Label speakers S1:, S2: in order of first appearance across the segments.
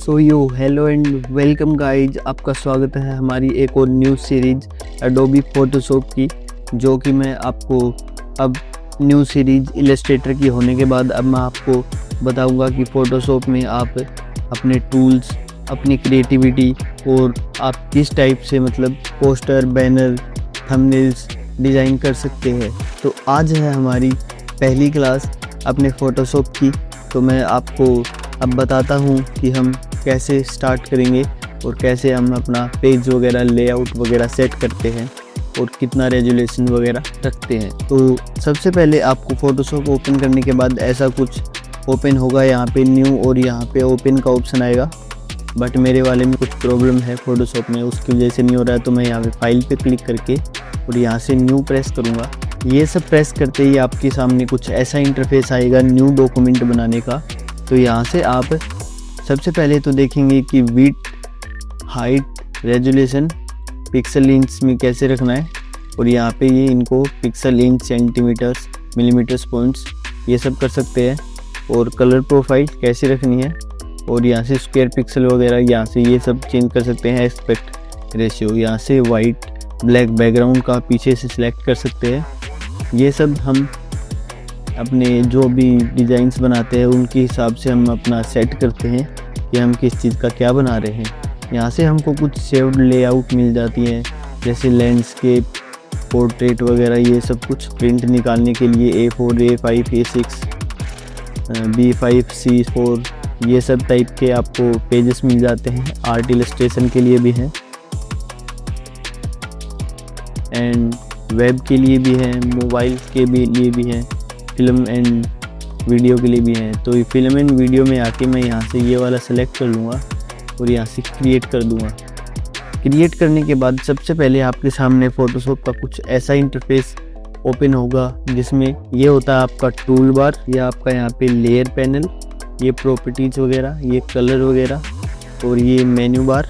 S1: So you hello and welcome guys, आपका स्वागत है हमारी एक और न्यू सीरीज एडोबी फोटोशॉप की, जो कि मैं आपको अब न्यू सीरीज इलस्ट्रेटर की होने के बाद अब मैं आपको बताऊंगा कि फ़ोटोशॉप में आप अपने टूल्स, अपनी क्रिएटिविटी और आप किस टाइप से पोस्टर, बैनर, थंबनेल्स डिज़ाइन कर सकते हैं। तो आज है हमारी पहली क्लास अपने फ़ोटोशॉप की। तो मैं आपको अब बताता हूँ कि हम कैसे स्टार्ट करेंगे और कैसे हम अपना पेज वगैरह, लेआउट वगैरह सेट करते हैं और कितना रेजोल्यूशन वगैरह रखते हैं। तो सबसे पहले आपको फ़ोटोशॉप ओपन करने के बाद ऐसा कुछ ओपन होगा, यहाँ पे न्यू और यहाँ पे ओपन का ऑप्शन आएगा। बट मेरे वाले में कुछ प्रॉब्लम है फ़ोटोशॉप में, उसकी वजह से नहीं हो रहा है। तो मैं यहाँ पे फाइल पे क्लिक करके और यहाँ से न्यू प्रेस करूँगा। ये सब प्रेस करते ही आपके सामने कुछ ऐसा इंटरफेस आएगा न्यू डॉक्यूमेंट बनाने का। तो यहाँ से आप सबसे पहले तो देखेंगे कि width, height, resolution pixel inch में कैसे रखना है, और यहाँ पे ये इनको pixel inch, centimetres, millimetres, points ये सब कर सकते हैं। और कलर प्रोफाइल कैसे रखनी है, और यहाँ से स्क्वायर पिक्सल वगैरह यहाँ से ये सब चेंज कर सकते हैं। एस्पेक्ट रेशियो यहाँ से वाइट ब्लैक बैकग्राउंड का पीछे से सिलेक्ट कर सकते हैं। ये सब हम अपने जो भी डिज़ाइंस बनाते हैं उनके हिसाब से हम अपना सेट करते हैं कि हम किस चीज़ का क्या बना रहे हैं। यहाँ से हमको कुछ सेव्ड लेआउट मिल जाती हैं, जैसे लैंडस्केप, पोर्ट्रेट वगैरह, ये सब कुछ प्रिंट निकालने के लिए A4, A5, A6, B5, C4 ये सब टाइप के आपको पेजेस मिल जाते हैं। आर्ट इलस्ट्रेशन के लिए भी हैं एंड वेब के लिए भी हैं, मोबाइल के लिए भी हैं, फिल्म एंड वीडियो के लिए भी हैं। तो फिल्म एंड वीडियो में आके मैं यहाँ से ये वाला सेलेक्ट कर लूँगा और यहाँ से क्रिएट कर दूँगा। क्रिएट करने के बाद सबसे पहले आपके सामने फ़ोटोशॉप का कुछ ऐसा इंटरफेस ओपन होगा, जिसमें ये होता है आपका टूल बार, या आपका यहाँ पे लेयर पैनल, ये प्रॉपर्टीज़ वगैरह, ये कलर वगैरह, और ये मेन्यू बार,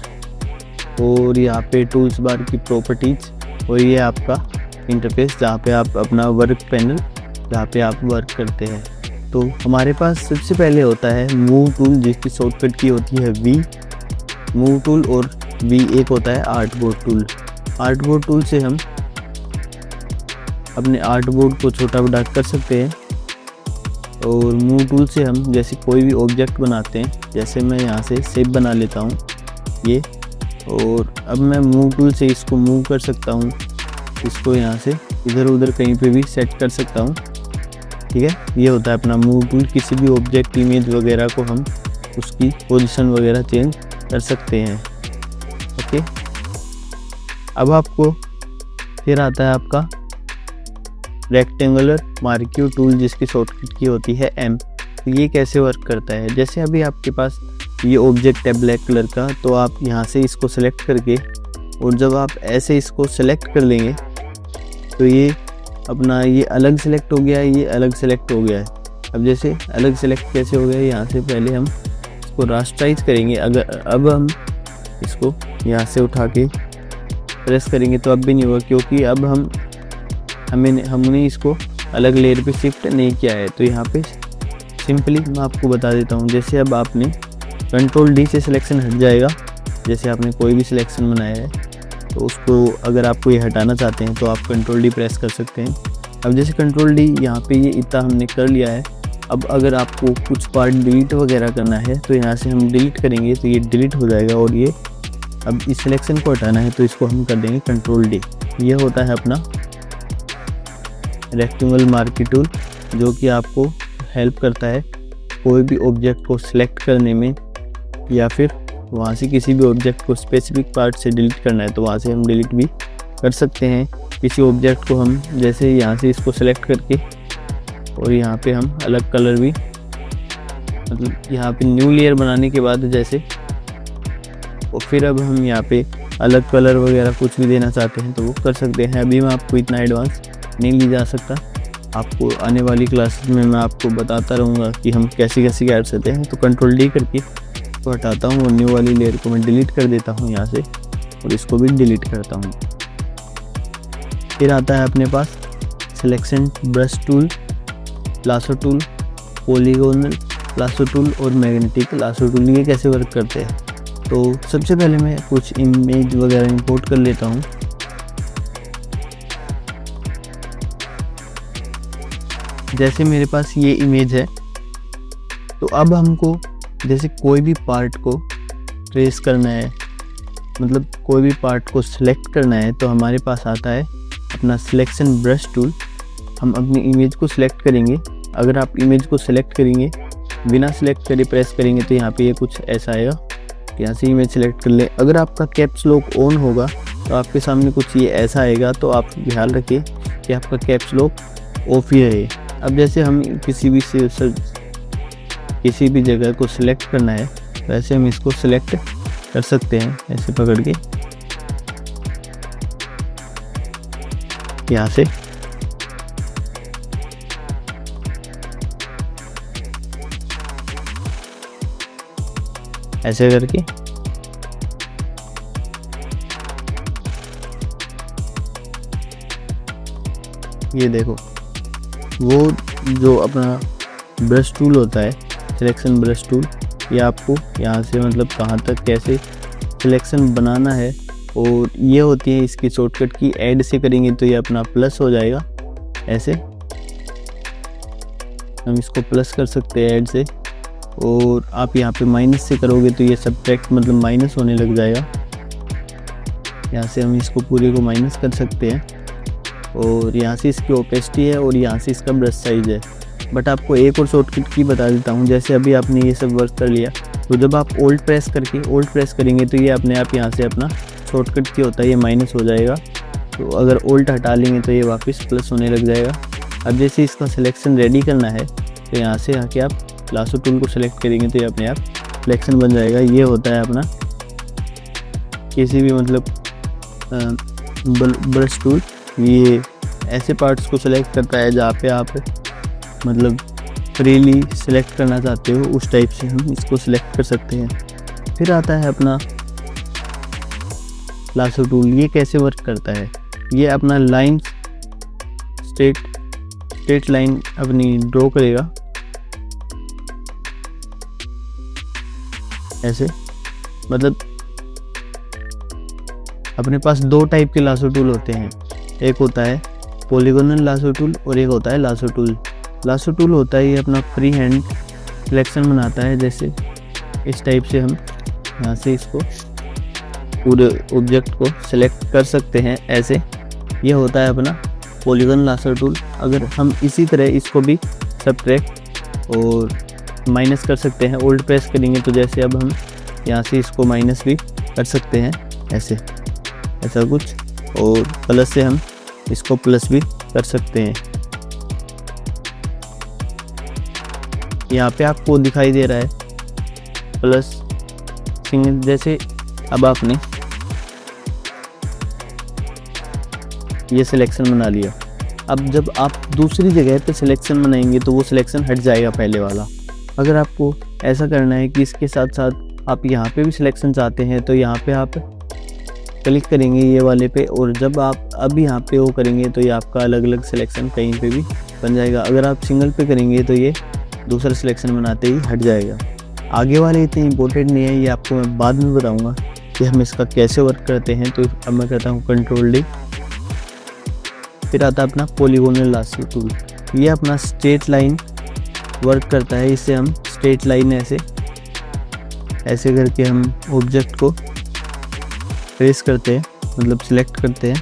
S1: और यहाँ पे टूल्स बार की प्रॉपर्टीज़, और ये आपका इंटरफेस जहाँ पे आप अपना वर्क पैनल, जहाँ पे आप वर्क करते हैं। तो हमारे पास सबसे पहले होता है मूव टूल, जिसकी शॉर्टकट की होती है V, मूव टूल, और V एक होता है आर्टबोर्ड टूल। आर्टबोर्ड टूल से हम अपने आर्टबोर्ड को छोटा बड़ा कर सकते हैं, और मूव टूल से हम जैसे कोई भी ऑब्जेक्ट बनाते हैं, जैसे मैं यहाँ से शेप बना लेता हूँ ये, और अब मैं मूव टूल से इसको मूव कर सकता हूँ, इसको यहाँ से इधर उधर कहीं पे भी सेट कर सकता हूँ। ठीक है, ये होता है अपना मूव टूल। किसी भी ऑब्जेक्ट, इमेज वगैरह को हम उसकी पोजीशन वगैरह चेंज कर सकते हैं। ओके, अब आपको फिर आता है आपका रेक्टेंगुलर मार्क्यू टूल, जिसकी शॉर्टकट की होती है M। तो ये कैसे वर्क करता है, जैसे अभी आपके पास ये ऑब्जेक्ट है ब्लैक कलर का, तो आप यहाँ से इसको सेलेक्ट करके, और जब आप ऐसे इसको सेलेक्ट कर लेंगे तो ये अपना ये अलग सेलेक्ट हो गया है, ये अलग सेलेक्ट हो गया है। अब जैसे अलग सेलेक्ट कैसे हो गया, यहाँ से पहले हम इसको रास्टराइज करेंगे। अगर अब हम इसको यहाँ से उठा के प्रेस करेंगे तो अब भी नहीं होगा, क्योंकि अब हमने इसको अलग लेयर पे शिफ्ट नहीं किया है। तो यहाँ पे सिंपली मैं आपको बता देता हूँ, जैसे अब आपने कंट्रोल D से सिलेक्शन हट जाएगा। जैसे आपने कोई भी सिलेक्शन बनाया है तो उसको अगर आपको ये हटाना चाहते हैं तो आप कंट्रोल D प्रेस कर सकते हैं। अब जैसे कंट्रोल D यहाँ पे ये इतना हमने कर लिया है। अब अगर आपको कुछ पार्ट डिलीट वगैरह करना है तो यहाँ से हम डिलीट करेंगे तो ये डिलीट हो जाएगा, और ये अब इस सिलेक्शन को हटाना है तो इसको हम कर देंगे कंट्रोल D। ये होता है अपना रेक्टेंगुलर मार्क्यू टूल, जो कि आपको हेल्प करता है कोई भी ऑब्जेक्ट को सिलेक्ट करने में, या फिर वहाँ से किसी भी ऑब्जेक्ट को स्पेसिफिक पार्ट से डिलीट करना है तो वहाँ से हम डिलीट भी कर सकते हैं। किसी ऑब्जेक्ट को हम जैसे यहाँ से इसको सेलेक्ट करके, और यहाँ पे हम अलग कलर भी, यहाँ पे न्यू लेयर बनाने के बाद जैसे, और फिर अब हम यहाँ पे अलग कलर वगैरह कुछ भी देना चाहते हैं तो वो कर सकते हैं। अभी मैं आपको इतना एडवांस नहीं ली जा सकता, आपको आने वाली क्लासेस में मैं आपको बताता रहूँगा कि हम कैसे कैसे कर सकते हैं। तो कंट्रोल D करके इसको हटाता हूँ और न्यू वाली लेयर को मैं डिलीट कर देता हूँ यहाँ से, और इसको भी डिलीट करता हूँ। फिर आता है अपने पास selection brush tool, lasso tool, polygonal, lasso tool और मैग्नेटिक लासो टूल ये कैसे वर्क करते हैं। तो सबसे पहले मैं कुछ इमेज वगैरह इंपोर्ट कर लेता हूँ। जैसे मेरे पास ये इमेज है, तो अब हमको जैसे कोई भी पार्ट को ट्रेस करना है, मतलब कोई भी पार्ट को सिलेक्ट करना है, तो हमारे पास आता है अपना सिलेक्शन ब्रश टूल। हम अपनी इमेज को सिलेक्ट करेंगे। अगर आप इमेज को सिलेक्ट करेंगे बिना सिलेक्ट करे प्रेस करेंगे तो यहाँ पे ये कुछ ऐसा आएगा। यहाँ से इमेज सिलेक्ट कर ले। अगर आपका कैप्स लॉक ऑन होगा तो आपके सामने कुछ ये ऐसा आएगा, तो आप ख्याल रखिए कि आपका कैप्स लॉक ऑफ ही रहे। अब जैसे हम किसी भी जगह को सिलेक्ट करना है, वैसे हम इसको सिलेक्ट कर सकते हैं ऐसे पकड़ के यहाँ से। ऐसे करके ये देखो, वो जो अपना ब्रश टूल होता है सिलेक्शन ब्रश टूल, ये आपको यहाँ से मतलब कहाँ तक कैसे सिलेक्शन बनाना है, और ये होती है इसकी शॉर्टकट की। ऐड से करेंगे तो ये अपना प्लस हो जाएगा। ऐसे हम इसको प्लस कर सकते हैं ऐड से, और आप यहाँ पे माइनस से करोगे तो ये सब्ट्रैक्ट मतलब माइनस होने लग जाएगा। यहाँ से हम इसको पूरे को माइनस कर सकते हैं, और यहाँ से इसकी ओपेसिटी है और यहाँ से इसका ब्रश साइज है। बट आपको एक और शॉर्टकट की बता देता हूँ। जैसे अभी आपने ये सब वर्क कर लिया, तो जब आप ओल्ड प्रेस करेंगे तो ये अपने आप यहाँ से अपना शॉर्टकट की होता है ये माइनस हो जाएगा। तो अगर ओल्ड हटा लेंगे तो ये वापस प्लस होने लग जाएगा। अब जैसे इसका सिलेक्शन रेडी करना है, तो यहाँ से आके आप लासो टूल को सिलेक्ट करेंगे तो ये अपने आप सिलेक्शन बन जाएगा। ये होता है अपना किसी भी मतलब ब्रश टूल। ये ऐसे पार्ट्स को सिलेक्ट करता है जहाँ पे आप मतलब फ्रीली सिलेक्ट करना चाहते हो, उस टाइप से हम इसको सिलेक्ट कर सकते हैं। फिर आता है अपना लासो टूल। ये कैसे वर्क करता है, ये अपना लाइन स्ट्रेट लाइन अपनी ड्रॉ करेगा ऐसे। मतलब अपने पास दो टाइप के लासो टूल होते हैं, एक होता है पॉलीगोनल लासो टूल और एक होता है लासो टूल। लासो टूल होता है ये अपना फ्री हैंड सिलेक्शन बनाता है। जैसे इस टाइप से हम यहाँ से इसको पूरे ऑब्जेक्ट को सिलेक्ट कर सकते हैं ऐसे। ये होता है अपना पॉलीगोनल लासो टूल। अगर हम इसी तरह इसको भी सब्ट्रैक्ट और माइनस कर सकते हैं, ओल्ड प्रेस करेंगे तो जैसे अब हम यहाँ से इसको माइनस भी कर सकते हैं ऐसे, ऐसा कुछ। और प्लस से हम इसको प्लस भी कर सकते हैं। यहाँ पे आपको दिखाई दे रहा है प्लस सिंगल। जैसे अब आपने ये सिलेक्शन बना लिया, अब जब आप दूसरी जगह पे सिलेक्शन बनाएंगे तो वो सिलेक्शन हट जाएगा पहले वाला। अगर आपको ऐसा करना है कि इसके साथ साथ आप यहाँ पे भी सिलेक्शन चाहते हैं, तो यहाँ पे आप क्लिक करेंगे ये वाले पे, और जब आप अब यहाँ पे वो करेंगे तो ये आपका अलग अलग सिलेक्शन कहीं पे भी बन जाएगा। अगर आप सिंगल पे करेंगे तो ये दूसरा सिलेक्शन बनाते ही हट जाएगा। आगे वाले इतने इंपॉर्टेंट नहीं है, ये आपको मैं बाद में बताऊंगा कि हम इसका कैसे वर्क करते हैं। तो अब मैं करता हूँ कंट्रोल डी। फिर आता है अपना पॉलीगोनल लासो टूल। ये अपना स्ट्रेट लाइन वर्क करता है। इससे हम स्ट्रेट लाइन ऐसे करके हम ऑब्जेक्ट को ट्रेस करते हैं, मतलब सिलेक्ट करते हैं।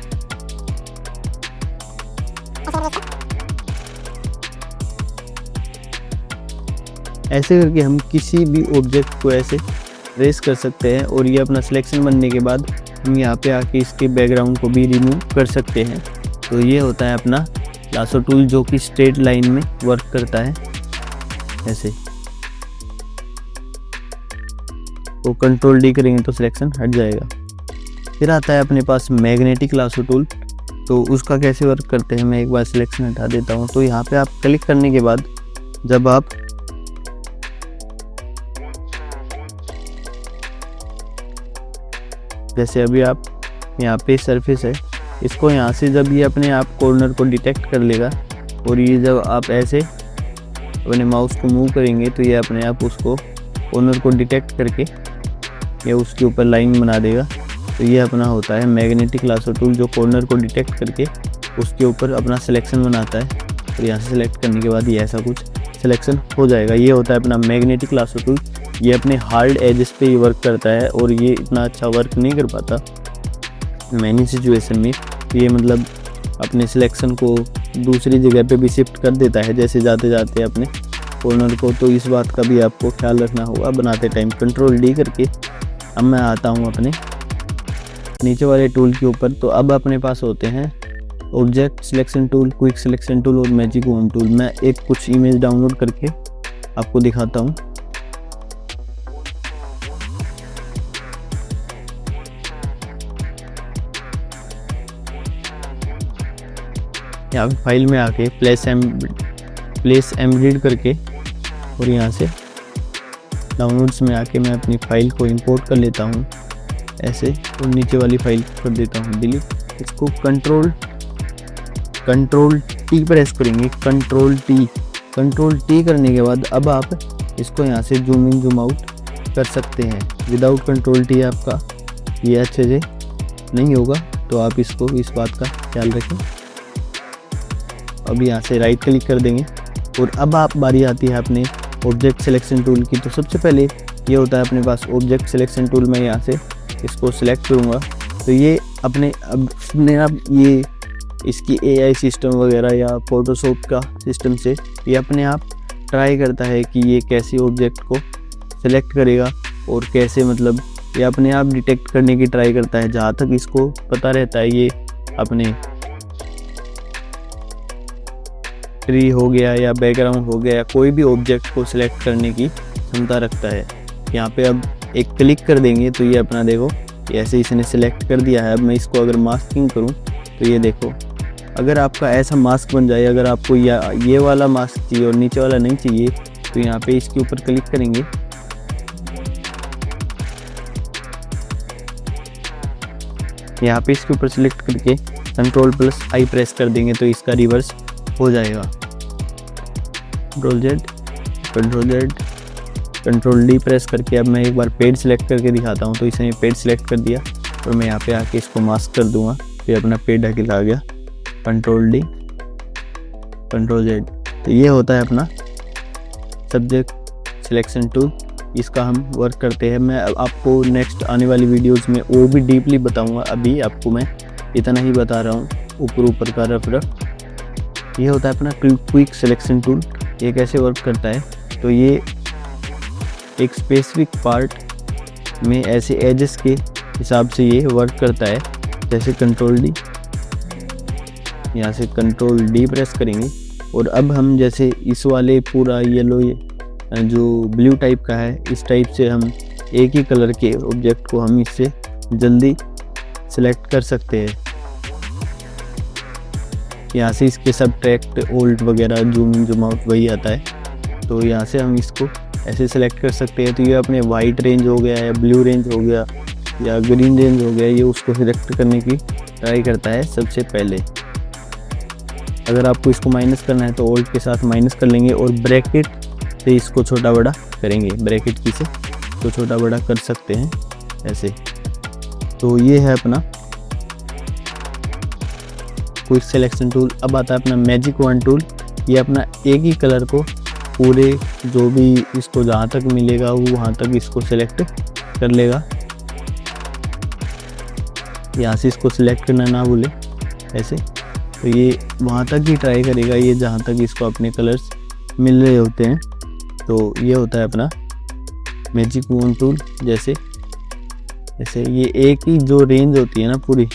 S1: ऐसे करके हम किसी भी ऑब्जेक्ट को ऐसे ट्रेस कर सकते हैं, और ये अपना सिलेक्शन बनने के बाद हम यहाँ पे आके इसके बैकग्राउंड को भी रिमूव कर सकते हैं। तो ये होता है अपना लासो टूल जो कि स्ट्रेट लाइन में वर्क करता है ऐसे। तो कंट्रोल डी करेंगे तो सिलेक्शन हट जाएगा। फिर आता है अपने पास मैग्नेटिक लासो टूल। तो उसका कैसे वर्क करते हैं, मैं एक बार सिलेक्शन हटा देता हूँ। तो यहाँ पे आप क्लिक करने के बाद जब आप जैसे अभी आप यहाँ पे सरफेस है, इसको यहाँ से जब ये अपने आप कॉर्नर को डिटेक्ट कर लेगा, और ये जब आप ऐसे अपने माउस को मूव करेंगे तो ये अपने आप उसको कॉर्नर को डिटेक्ट करके ये उसके ऊपर लाइन बना देगा। तो ये अपना होता है मैग्नेटिक लासो टूल, जो कॉर्नर को डिटेक्ट करके उसके ऊपर अपना सिलेक्शन बनाता है। और यहाँ से सिलेक्ट करने के बाद ये ऐसा कुछ सिलेक्शन हो जाएगा। ये होता है अपना मैग्नेटिक लासो टूल। ये अपने हार्ड एजेस पे ही वर्क करता है और ये इतना अच्छा वर्क नहीं कर पाता मैनी सिचुएशन में। ये मतलब अपने सिलेक्शन को दूसरी जगह पे भी शिफ्ट कर देता है जैसे जाते जाते अपने कॉर्नर को। तो इस बात का भी आपको ख्याल रखना होगा बनाते टाइम। कंट्रोल डी करके अब मैं आता हूँ अपने नीचे वाले टूल के ऊपर। तो अब अपने पास होते हैं object selection tool, quick selection tool और मैजिक वॉन्ड टूल। मैं एक कुछ इमेज डाउनलोड करके आपको दिखाता हूँ। यहाँ फाइल में आके प्लेस एम्बेडेड करके और यहाँ से डाउनलोड्स में आके मैं अपनी फ़ाइल को इंपोर्ट कर लेता हूँ ऐसे, और नीचे वाली फाइल कर देता हूँ डिलीट। इसको कंट्रोल टी प्रेस करेंगे, कंट्रोल टी करने के बाद अब आप इसको यहाँ से जूम इन जूम आउट कर सकते हैं। विदाउट कंट्रोल टी आपका ये अच्छे से नहीं होगा, तो आप इसको इस बात का ख्याल रखें। अब यहाँ से राइट क्लिक कर देंगे और अब आप बारी आती है अपने ऑब्जेक्ट सिलेक्शन टूल की। तो सबसे पहले ये होता है अपने पास ऑब्जेक्ट सिलेक्शन टूल। मैं यहाँ से इसको सिलेक्ट करूँगा तो ये अपने आप ये इसकी AI सिस्टम वगैरह या फोटोशॉप का सिस्टम से ये अपने आप ट्राई करता है कि ये कैसे ऑब्जेक्ट को सिलेक्ट करेगा और कैसे मतलब ये अपने आप डिटेक्ट करने की ट्राई करता है। जहाँ तक इसको पता रहता है ये अपने ट्री हो गया या बैकग्राउंड हो गया, कोई भी ऑब्जेक्ट को सिलेक्ट करने की क्षमता रखता है। यहाँ पे अब एक क्लिक कर देंगे तो ये अपना देखो ऐसे इसने सिलेक्ट कर दिया है। अब मैं इसको अगर मास्किंग करूँ तो ये देखो, अगर आपका ऐसा मास्क बन जाए, अगर आपको ये वाला मास्क चाहिए और नीचे वाला नहीं चाहिए तो यहाँ पे इसके ऊपर क्लिक करेंगे। यहाँ पे इसके ऊपर सिलेक्ट करके Ctrl+I प्रेस कर देंगे तो इसका रिवर्स हो जाएगा। कंट्रोल डी प्रेस करके अब मैं एक बार पेड सिलेक्ट करके दिखाता हूँ। तो इसने पेड सिलेक्ट कर दिया और मैं यहाँ पे आके इसको मास्क कर दूंगा तो ये अपना पेड हकील आ गया। Control D control Z. तो ये होता है अपना सब्जेक्ट सिलेक्शन टूल, इसका हम वर्क करते हैं। मैं आपको नेक्स्ट आने वाली वीडियोस में और भी डीपली बताऊंगा, अभी आपको मैं इतना ही बता रहा हूँ ऊपर का रफ। ये होता है अपना क्विक सिलेक्शन टूल। ये कैसे वर्क करता है, तो ये एक स्पेसिफिक पार्ट में ऐसे एजेस के हिसाब से ये वर्क करता है। जैसे कंट्रोल डी, यहाँ से कंट्रोल डी प्रेस करेंगे और अब हम जैसे इस वाले पूरा येलो जो ब्लू टाइप का है, इस टाइप से हम एक ही कलर के ऑब्जेक्ट को हम इससे जल्दी सिलेक्ट कर सकते हैं। यहाँ से इसके सबट्रैक्ट ओल्ड वगैरह जूम इन जूम आउट वही आता है। तो यहाँ से हम इसको ऐसे सिलेक्ट कर सकते हैं। तो ये अपने वाइट रेंज हो गया या ब्लू रेंज हो गया या ग्रीन रेंज हो गया, ये उसको सिलेक्ट करने की ट्राई करता है सबसे पहले। अगर आपको इसको माइनस करना है तो ओल्ड के साथ माइनस कर लेंगे और ब्रैकेट से इसको छोटा बड़ा करेंगे। ब्रैकेट की से तो छोटा बड़ा कर सकते हैं ऐसे। तो ये है अपना क्विक सिलेक्शन टूल। अब आता है अपना मैजिक वॉन्ड टूल। ये अपना एक ही कलर को पूरे जो भी इसको जहाँ तक मिलेगा वो वहाँ तक इसको सिलेक्ट कर लेगा। यहाँ से इसको सिलेक्ट करना ना भूले ऐसे। तो ये वहाँ तक ही ट्राई करेगा, ये जहाँ तक इसको अपने कलर्स मिल रहे होते हैं। तो ये होता है अपना मैजिक वॉन्ड टूल। जैसे ये एक ही जो रेंज होती है ना पूरी,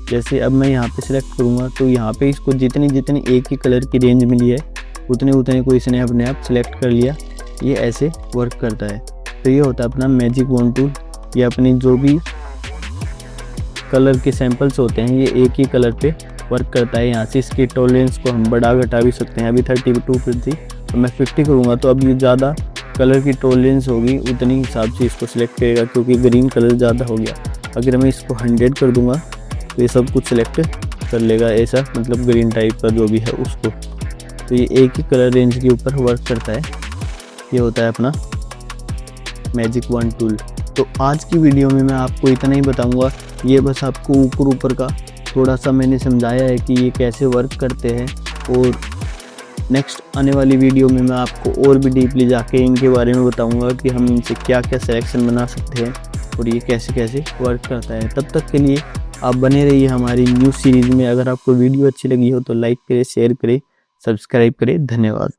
S1: जैसे अब मैं यहाँ पे सिलेक्ट करूँगा तो यहाँ पे इसको जितनी एक ही कलर की रेंज मिली है उतने को इसने अपने आप सिलेक्ट कर लिया। ये ऐसे वर्क करता है। तो ये होता है अपना मैजिक वॉन्ड टूल। ये अपनी जो भी कलर के सैंपल्स होते हैं ये एक ही कलर पे वर्क करता है। यहाँ से इसकी टॉलरेंस को हम बढ़ा घटा भी सकते हैं। अभी 32 पर थी तो मैं 50 करूँगा तो अब ये ज़्यादा कलर की टॉलरेंस होगी उतनी हिसाब से इसको सिलेक्ट करेगा, क्योंकि ग्रीन कलर ज़्यादा हो गया। अगर मैं इसको 100 कर दूँगा तो ये सब कुछ सिलेक्ट कर लेगा ऐसा, मतलब ग्रीन टाइप का जो भी है उसको। तो ये एक ही कलर रेंज के ऊपर वर्क करता है। ये होता है अपना मैजिक वंड टूल। तो आज की वीडियो में मैं आपको इतना ही बताऊंगा। ये बस आपको ऊपर का थोड़ा सा मैंने समझाया है कि ये कैसे वर्क करते हैं, और नेक्स्ट आने वाली वीडियो में मैं आपको और भी डीपली जाके इनके बारे में बताऊंगा कि हम इनसे क्या क्या सिलेक्शन बना सकते हैं और ये कैसे कैसे वर्क करता है। तब तक के लिए आप बने रहिए हमारी न्यूज़ सीरीज़ में। अगर आपको वीडियो अच्छी लगी हो तो लाइक करें, शेयर करें, सब्सक्राइब करें। धन्यवाद।